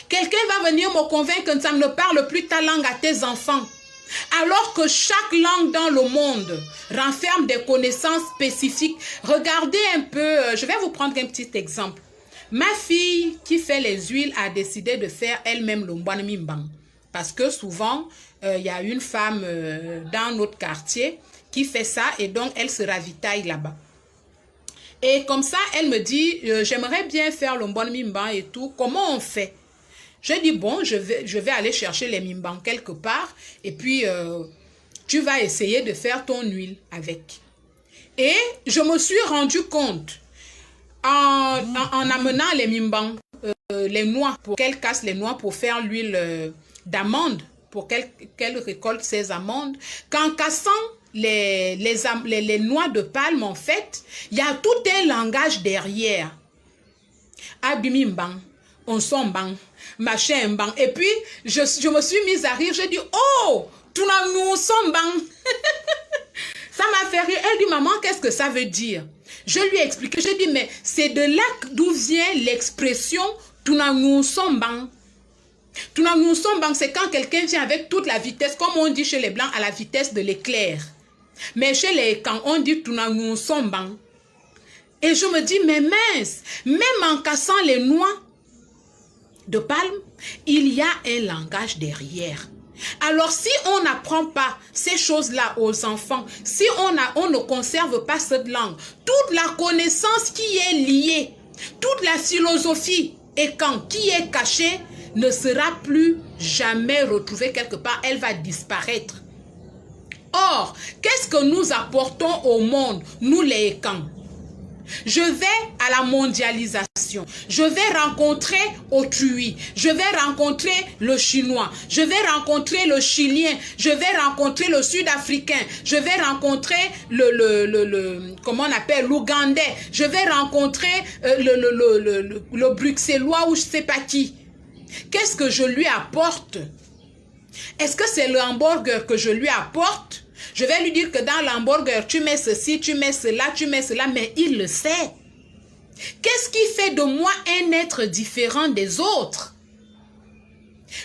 Quelqu'un va venir me convaincre que ça ne parle plus ta langue à tes enfants. Alors que chaque langue dans le monde renferme des connaissances spécifiques. Regardez un peu, je vais vous prendre un petit exemple. Ma fille qui fait les huiles a décidé de faire elle-même le mbwan mimbang. Parce que souvent, il y a une femme dans notre quartier qui fait ça et donc elle se ravitaille là-bas. Et comme ça, elle me dit, j'aimerais bien faire le mbwan mimbang et tout. Comment on fait? Je dis, bon, je vais aller chercher les mimbang quelque part et puis tu vas essayer de faire ton huile avec. Et je me suis rendu compte en amenant les mimbang, les noix, pour qu'elle casse les noix pour faire l'huile d'amande, pour qu'elle récolte ses amandes, qu'en cassant les noix de palme, en fait, il y a tout un langage derrière. Abimimbang, on sombang, machin bang. Et puis, je me suis mise à rire, j'ai dit, oh, tout nous sombang. Ça m'a fait rire. Elle dit, maman, qu'est-ce que ça veut dire? Je lui ai expliqué, je dis, mais c'est de là d'où vient l'expression Tunangu Sombang. Tunangu Sombang, c'est quand quelqu'un vient avec toute la vitesse, comme on dit chez les Blancs, à la vitesse de l'éclair. Mais chez les Kangs, on dit Tunangu Sombang. Et je me dis, mais mince, même en cassant les noix de palme, il y a un langage derrière. Alors, si on n'apprend pas ces choses-là aux enfants, si on ne conserve pas cette langue, toute la connaissance qui est liée, toute la philosophie et qui est cachée ne sera plus jamais retrouvée quelque part, elle va disparaître. Or, qu'est-ce que nous apportons au monde, nous les Ekans? Je vais à la mondialisation, je vais rencontrer autrui, je vais rencontrer le chinois, je vais rencontrer le chilien, je vais rencontrer le sud-africain, je vais rencontrer comment on appelle, l'ougandais, je vais rencontrer le bruxellois ou je sais pas qui. Qu'est-ce que je lui apporte? Est-ce que c'est le hamburger que je lui apporte? Je vais lui dire que dans l'hamburger, tu mets ceci, tu mets cela, mais il le sait. Qu'est-ce qui fait de moi un être différent des autres?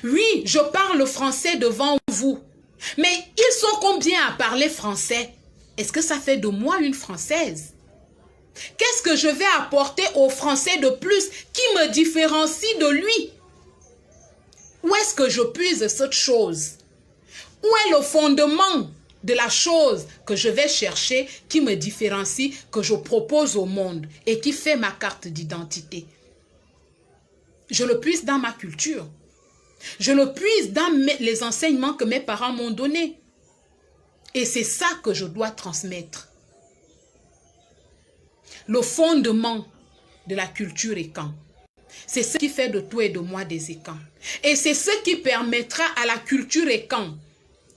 Oui, je parle français devant vous, mais ils sont combien à parler français? Est-ce que ça fait de moi une Française? Qu'est-ce que je vais apporter aux Français de plus qui me différencie de lui? Où est-ce que je puise cette chose? Où est le fondement de la chose que je vais chercher qui me différencie, que je propose au monde et qui fait ma carte d'identité? Je le puise dans ma culture. Je le puise dans les enseignements que mes parents m'ont donnés. Et c'est ça que je dois transmettre. Le fondement de la culture Ekan. C'est ce qui fait de toi et de moi des Ekans. Et c'est ce qui permettra à la culture Ekan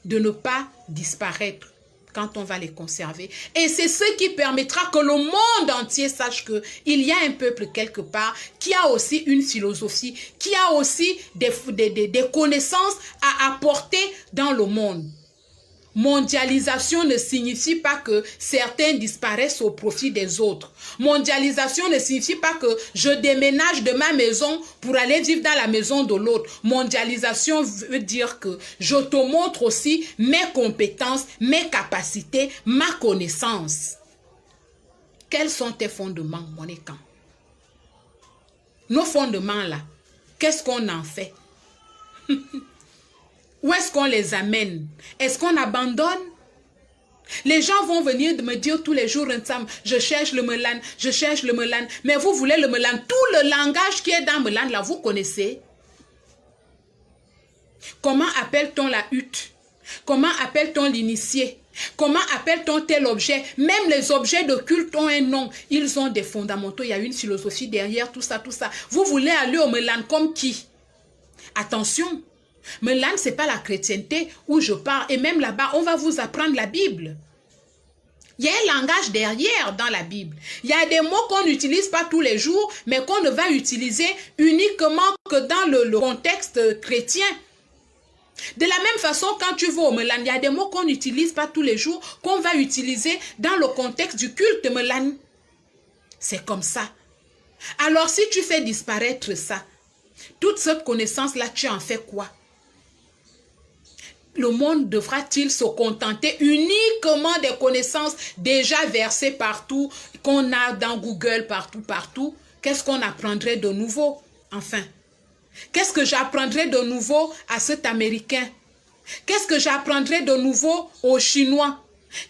de ne pas disparaître quand on va les conserver. Et c'est ce qui permettra que le monde entier sache qu'il y a un peuple quelque part qui a aussi une philosophie, qui a aussi des connaissances à apporter dans le monde. Mondialisation ne signifie pas que certains disparaissent au profit des autres. Mondialisation ne signifie pas que je déménage de ma maison pour aller vivre dans la maison de l'autre. Mondialisation veut dire que je te montre aussi mes compétences, mes capacités, ma connaissance. Quels sont tes fondements, mon Ekan? Nos fondements là, qu'est-ce qu'on en fait? Où est-ce qu'on les amène? Est-ce qu'on abandonne? Les gens vont venir me dire tous les jours, je cherche le Melan, je cherche le Melan. Mais vous voulez le Melan. Tout le langage qui est dans Melan, là, vous connaissez. Comment appelle-t-on la hutte? Comment appelle-t-on l'initié? Comment appelle-t-on tel objet? Même les objets de culte ont un nom. Ils ont des fondamentaux. Il y a une philosophie derrière tout ça, tout ça. Vous voulez aller au Melan comme qui? Attention. Melan, ce n'est pas la chrétienté où je parle. Et même là-bas, on va vous apprendre la Bible. Il y a un langage derrière dans la Bible. Il y a des mots qu'on n'utilise pas tous les jours, mais qu'on ne va utiliser uniquement que dans le contexte chrétien. De la même façon, quand tu vas au Melan, il y a des mots qu'on n'utilise pas tous les jours, qu'on va utiliser dans le contexte du culte Melan. C'est comme ça. Alors, si tu fais disparaître ça, Toute cette connaissance-là, tu en fais quoi? Le monde devra-t-il se contenter uniquement des connaissances déjà versées partout, qu'on a dans Google, partout? Qu'est-ce qu'on apprendrait de nouveau? Enfin, qu'est-ce que j'apprendrais de nouveau à cet Américain? Qu'est-ce que j'apprendrais de nouveau aux Chinois?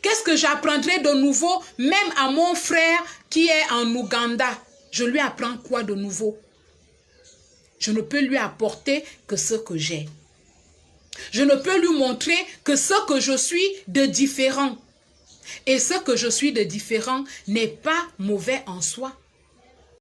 Qu'est-ce que j'apprendrais de nouveau même à mon frère qui est en Ouganda? Je lui apprends quoi de nouveau? Je ne peux lui apporter que ce que j'ai. Je ne peux lui montrer que ce que je suis de différent. Et ce que je suis de différent n'est pas mauvais en soi.